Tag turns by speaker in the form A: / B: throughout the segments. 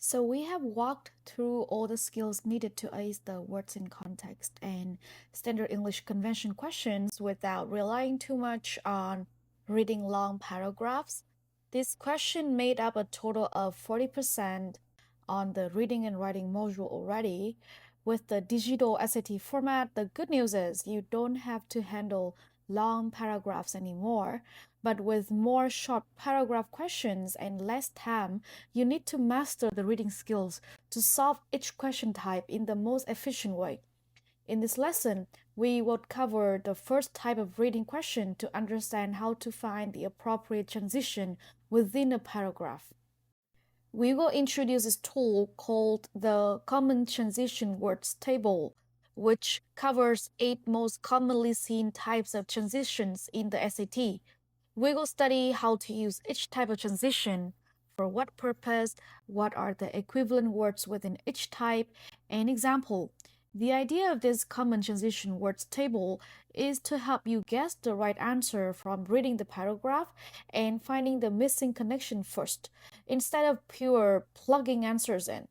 A: So we have walked through all the skills needed to ace the words in context and standard English convention questions without relying too much on reading long paragraphs. This question made up a total of 40% on the reading and writing module already. With the digital SAT format, the good news is you don't have to handle long paragraphs anymore. But with more short paragraph questions and less time, you need to master the reading skills to solve each question type in the most efficient way. In this lesson, we will cover the first type of reading question to understand how to find the appropriate transition within a paragraph. We will introduce this tool called the Common Transition Words Table, which covers 8 most commonly seen types of transitions in the SAT. We will study how to use each type of transition, for what purpose, what are the equivalent words within each type, and example. The idea of this common transition words table is to help you guess the right answer from reading the paragraph and finding the missing connection first, instead of pure plugging answers in.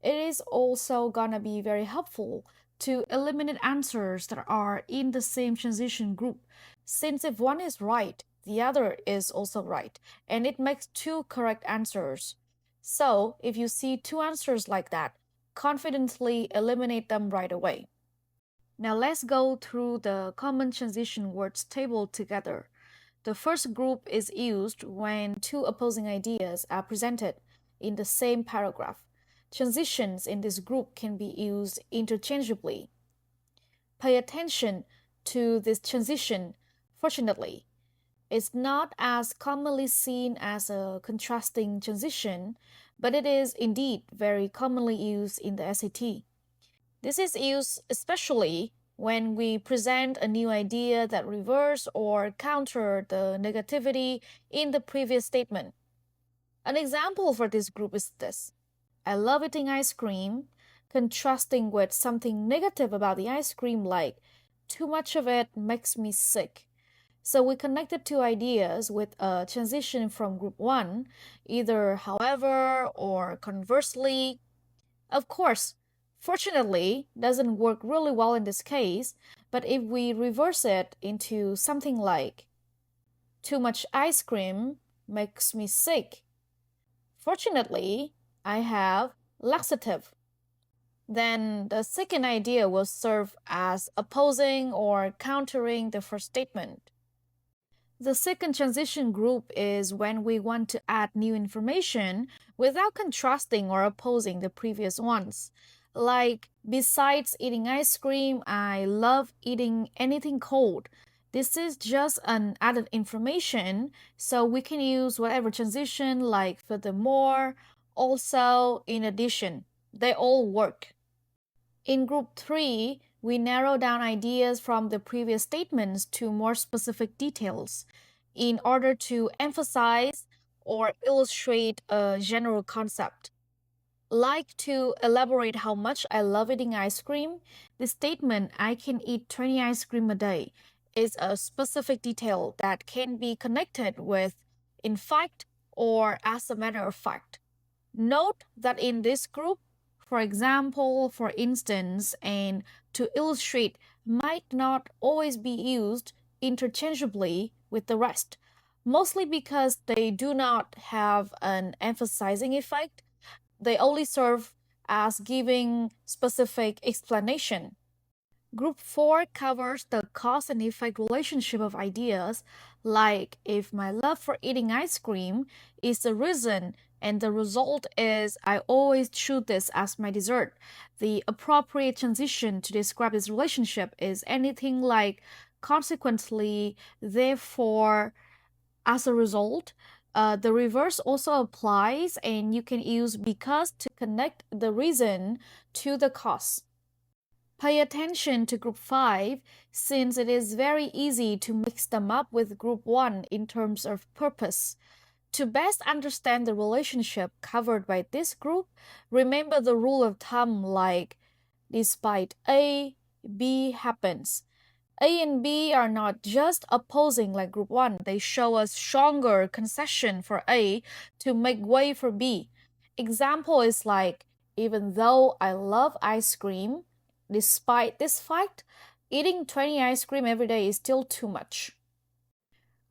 A: It is also gonna be very helpful to eliminate answers that are in the same transition group, since if one is right, the other is also right, and it makes two correct answers. So, if you see two answers like that, confidently eliminate them right away. Now let's go through the common transition words table together. The first group is used when two opposing ideas are presented in the same paragraph. Transitions in this group can be used interchangeably. Pay attention to this transition. Fortunately, it's not as commonly seen as a contrasting transition, but it is indeed very commonly used in the SAT. This is used especially when we present a new idea that reverse or counter the negativity in the previous statement. An example for this group is this: I love eating ice cream, contrasting with something negative about the ice cream like too much of it makes me sick. So we connected two ideas with a transition from group 1, either however or conversely. Of course, fortunately, doesn't work really well in this case, but if we reverse it into something like too much ice cream makes me sick. Fortunately, I have laxative. Then the second idea will serve as opposing or countering the first statement. The second transition group is when we want to add new information without contrasting or opposing the previous ones. Like, besides eating ice cream, I love eating anything cold. This is just an added information, so we can use whatever transition like furthermore, also, in addition. They all work. In group 3, we narrow down ideas from the previous statements to more specific details in order to emphasize or illustrate a general concept. Like to elaborate how much I love eating ice cream, the statement I can eat 20 ice cream a day is a specific detail that can be connected with in fact or as a matter of fact. Note that in this group, for example, for instance, and to illustrate might not always be used interchangeably with the rest, mostly because they do not have an emphasizing effect. They only serve as giving specific explanation. Group 4 covers the cause and effect relationship of ideas, like if my love for eating ice cream is the reason and the result is I always choose this as my dessert. The appropriate transition to describe this relationship is anything like consequently, therefore, as a result. The reverse also applies, and you can use because to connect the reason to the cause. Pay attention to group 5 since it is very easy to mix them up with group 1 in terms of purpose. To best understand the relationship covered by this group, remember the rule of thumb like despite A, B happens. A and B are not just opposing like group 1, they show a stronger concession for A to make way for B. Example is like, even though I love ice cream, despite this fact, eating 20 ice cream every day is still too much.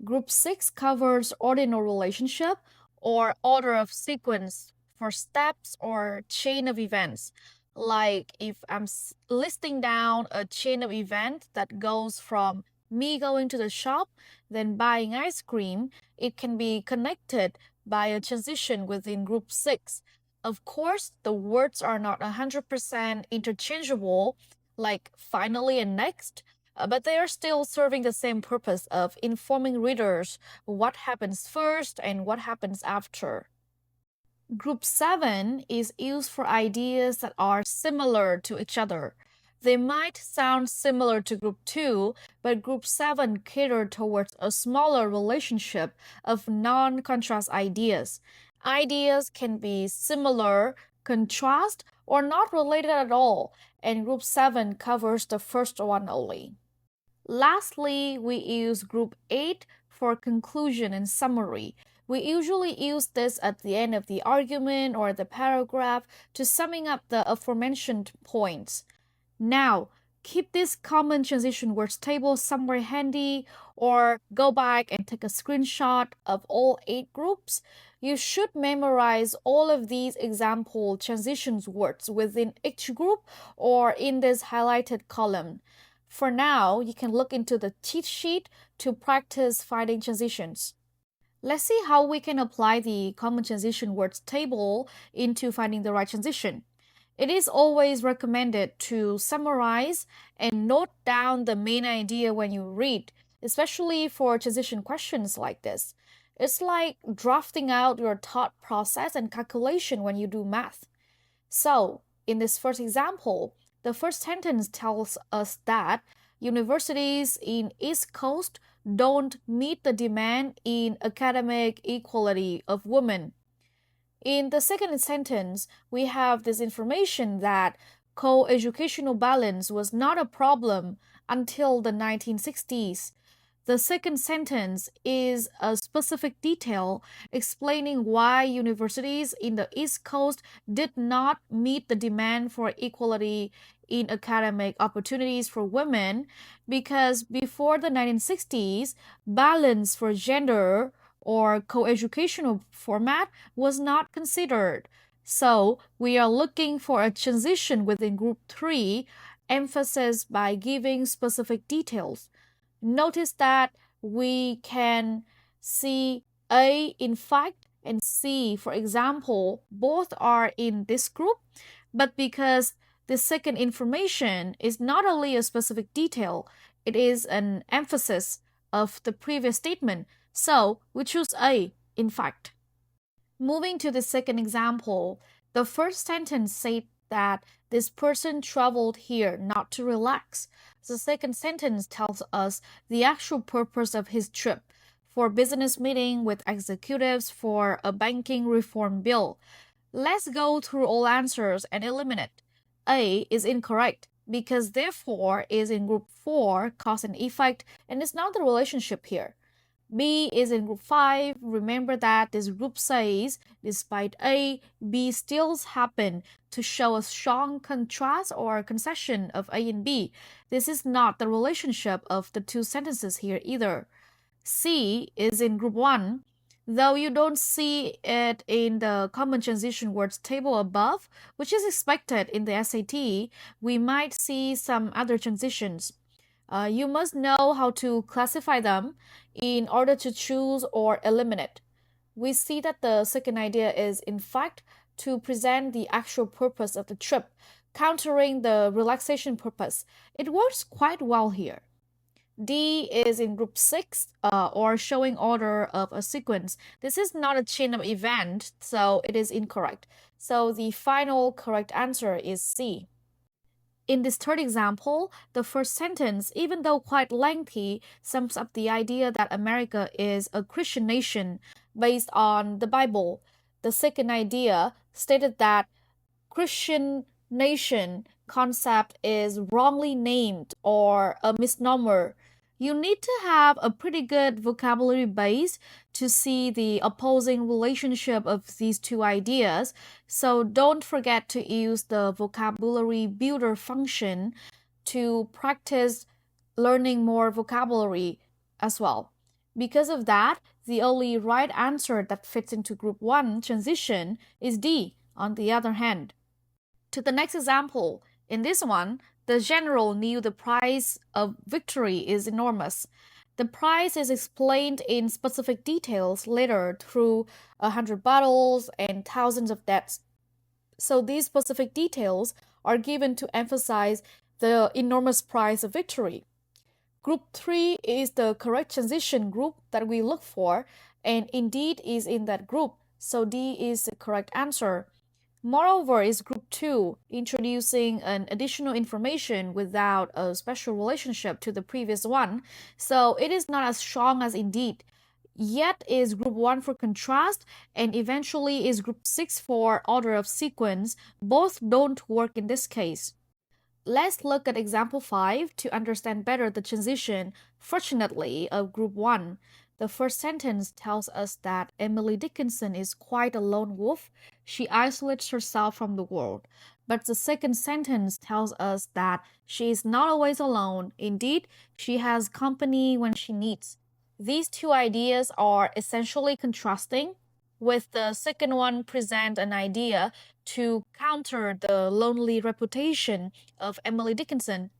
A: Group 6 covers ordinal relationship or order of sequence for steps or chain of events. Like if I'm listing down a chain of events that goes from me going to the shop, then buying ice cream, it can be connected by a transition within group 6. Of course, the words are not 100% interchangeable, like finally and next, but they are still serving the same purpose of informing readers what happens first and what happens after. Group 7 is used for ideas that are similar to each other. They might sound similar to Group 2, but Group 7 catered towards a smaller relationship of non contrast ideas. Ideas can be similar, contrast, or not related at all, and Group 7 covers the first one only. Lastly, we use Group 8 for conclusion and summary. We usually use this at the end of the argument or the paragraph to summing up the aforementioned points. Now, keep this common transition words table somewhere handy or go back and take a screenshot of all 8 groups. You should memorize all of these example transitions words within each group or in this highlighted column. For now, you can look into the cheat sheet to practice finding transitions. Let's see how we can apply the common transition words table into finding the right transition. It is always recommended to summarize and note down the main idea when you read, especially for transition questions like this. It's like drafting out your thought process and calculation when you do math. So, in this first example, the first sentence tells us that universities in East Coast don't meet the demand in academic equality of women. In the second sentence, we have this information that co-educational balance was not a problem until the 1960s. The second sentence is a specific detail explaining why universities in the East Coast did not meet the demand for equality in academic opportunities for women because before the 1960s, balance for gender or coeducational format was not considered. So, we are looking for a transition within group 3, emphasis by giving specific details. Notice that we can see A in fact and C, for example, both are in this group, but because the second information is not only a specific detail, it is an emphasis of the previous statement. So we choose A, in fact. Moving to the second example, the first sentence said that this person traveled here not to relax. The second sentence tells us the actual purpose of his trip for business meeting with executives for a banking reform bill. Let's go through all answers and eliminate. A is incorrect because therefore is in group 4, cause and effect, and it's not the relationship here. B is in group 5. Remember that this group says, despite A, B still happen to show a strong contrast or concession of A and B. This is not the relationship of the two sentences here either. C is in group 1. Though you don't see it in the common transition words table above, which is expected in the SAT, we might see some other transitions. You must know how to classify them in order to choose or eliminate. We see that the second idea is, in fact, to present the actual purpose of the trip, countering the relaxation purpose. It works quite well here. D is in group 6, or showing order of a sequence. This is not a chain of event, so it is incorrect. So the final correct answer is C. In this third example, the first sentence, even though quite lengthy, sums up the idea that America is a Christian nation based on the Bible. The second idea stated that Christian nation concept is wrongly named or a misnomer. You need to have a pretty good vocabulary base to see the opposing relationship of these two ideas, so don't forget to use the vocabulary builder function to practice learning more vocabulary as well. Because of that, the only right answer that fits into group 1 transition is D, on the other hand. To the next example, in this one, the general knew the price of victory is enormous. The price is explained in specific details later through 100 battles and thousands of deaths. So these specific details are given to emphasize the enormous price of victory. Group 3 is the correct transition group that we look for, and indeed is in that group, so D is the correct answer. Moreover, is group 2, introducing an additional information without a special relationship to the previous one, so it is not as strong as indeed. Yet is group 1 for contrast, and eventually is group 6 for order of sequence. Both don't work in this case. Let's look at example 5 to understand better the transition, fortunately, of group 1. The first sentence tells us that Emily Dickinson is quite a lone wolf. She isolates herself from the world. But the second sentence tells us that she is not always alone. Indeed, she has company when she needs. These two ideas are essentially contrasting, with the second one present an idea to counter the lonely reputation of Emily Dickinson.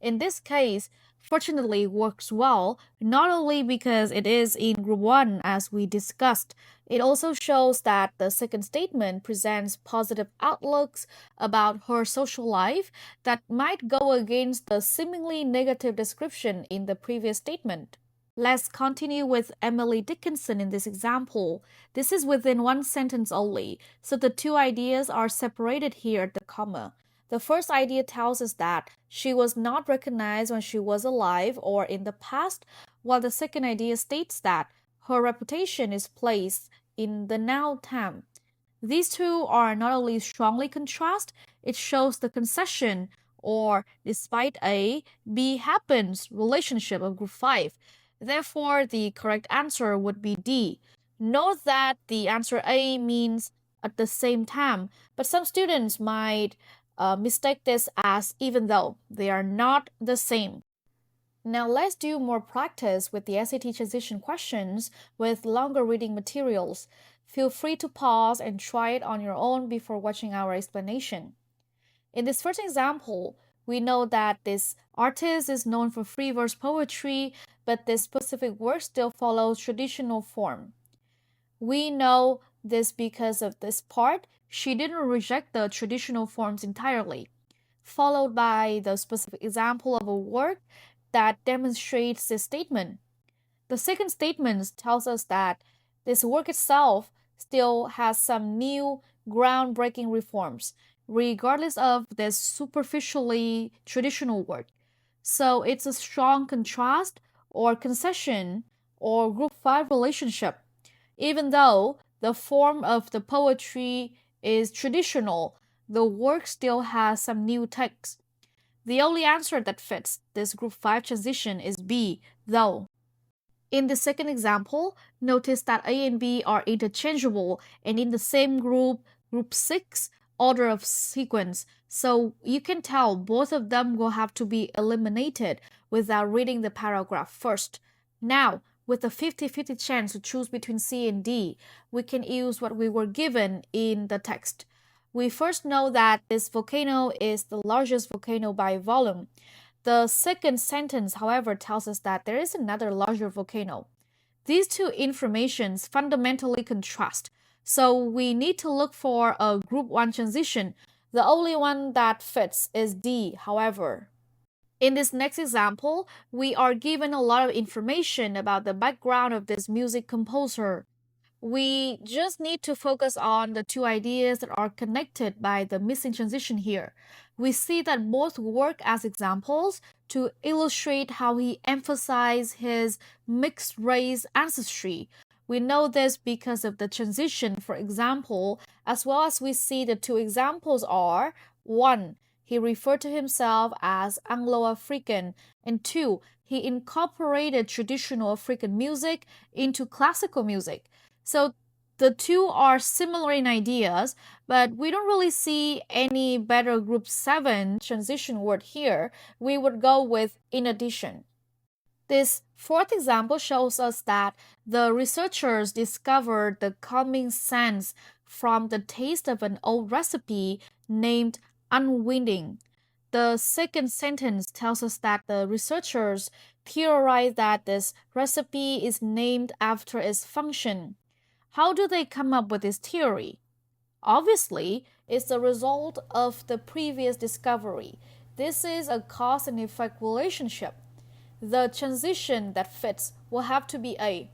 A: In this case, fortunately works well, not only because it is in group 1 as we discussed, it also shows that the second statement presents positive outlooks about her social life that might go against the seemingly negative description in the previous statement. Let's continue with Emily Dickinson in this example. This is within one sentence only, so the two ideas are separated here at the comma. The first idea tells us that she was not recognized when she was alive or in the past, while the second idea states that her reputation is placed in the now time. These two are not only strongly contrast, it shows the concession or despite A, B happens relationship of group 5. Therefore, the correct answer would be D. Note that the answer A means at the same time, but some students might mistake this as even though they are not the same. Now let's do more practice with the SAT transition questions with longer reading materials. Feel free to pause and try it on your own before watching our explanation. In this first example, we know that this artist is known for free verse poetry, but this specific work still follows traditional form. We know this because of this part. She didn't reject the traditional forms entirely, followed by the specific example of a work that demonstrates this statement. The second statement tells us that this work itself still has some new groundbreaking reforms, regardless of this superficially traditional work. So it's a strong contrast or concession or group 5 relationship. Even though the form of the poetry is traditional, the work still has some new text. The only answer that fits this group 5 transition is B, though. In the second example, notice that A and B are interchangeable and in the same group, group 6, order of sequence. So you can tell both of them will have to be eliminated without reading the paragraph first. Now, with a 50-50 chance to choose between C and D, we can use what we were given in the text. We first know that this volcano is the largest volcano by volume. The second sentence, however, tells us that there is another larger volcano. These two informations fundamentally contrast, so we need to look for a group 1 transition. The only one that fits is D, however. In this next example, we are given a lot of information about the background of this music composer. We just need to focus on the two ideas that are connected by the missing transition here. We see that both work as examples to illustrate how he emphasized his mixed race ancestry. We know this because of the transition, for example, as well as we see the two examples are 1. he referred to himself as Anglo-African, and 2, he incorporated traditional African music into classical music. So the two are similar in ideas, but we don't really see any better group 7 transition word here. We would go with in addition. This fourth example shows us that the researchers discovered the calming sense from the taste of an old recipe named unwinding. The second sentence tells us that the researchers theorized that this recipe is named after its function. How do they come up with this theory? Obviously, it's the result of the previous discovery. This is a cause and effect relationship. The transition that fits will have to be A.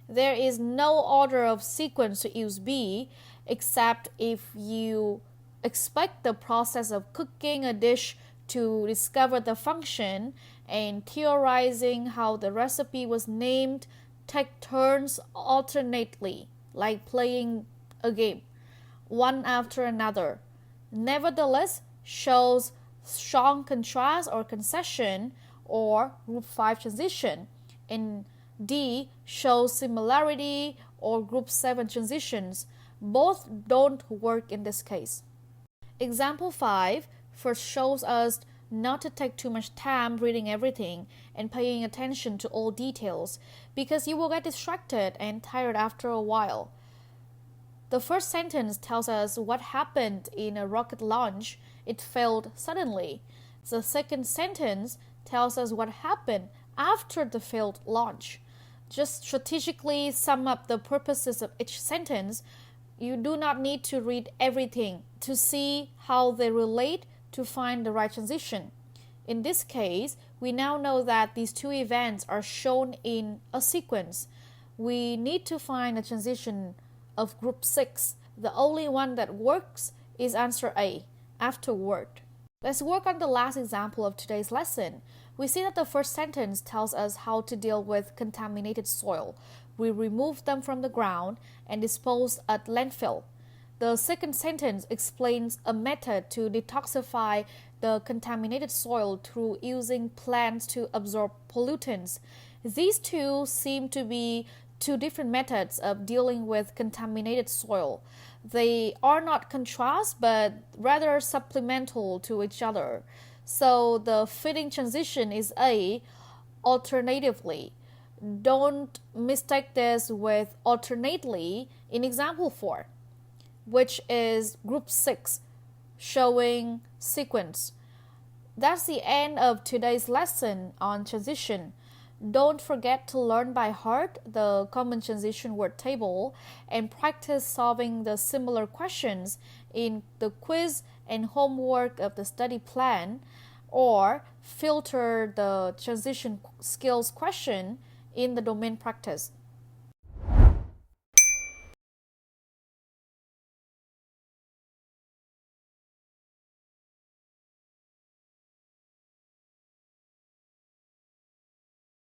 A: There is no order of sequence to use B, except if you expect the process of cooking a dish to discover the function and theorizing how the recipe was named take turns alternately, like playing a game, one after another. Nevertheless, shows strong contrast or concession or group 5 transition. In D, shows similarity or group 7 transitions. Both don't work in this case. Example 5 first shows us not to take too much time reading everything and paying attention to all details, because you will get distracted and tired after a while. The first sentence tells us what happened in a rocket launch. It failed suddenly. The second sentence tells us what happened after the failed launch. Just strategically sum up the purposes of each sentence. You do not need to read everything to see how they relate to find the right transition. In this case, we now know that these two events are shown in a sequence. We need to find a transition of group 6. The only one that works is answer A, afterward. Let's work on the last example of today's lesson. We see that the first sentence tells us how to deal with contaminated soil. We remove them from the ground and dispose at landfill. The second sentence explains a method to detoxify the contaminated soil through using plants to absorb pollutants. These two seem to be two different methods of dealing with contaminated soil. They are not contrast, but rather supplemental to each other. So the fitting transition is A, alternatively. Don't mistake this with alternately in example 4, which is group 6, showing sequence. That's the end of today's lesson on transition. Don't forget to learn by heart the common transition word table and practice solving the similar questions in the quiz and homework of the study plan, or filter the transition skills question in the domain practice.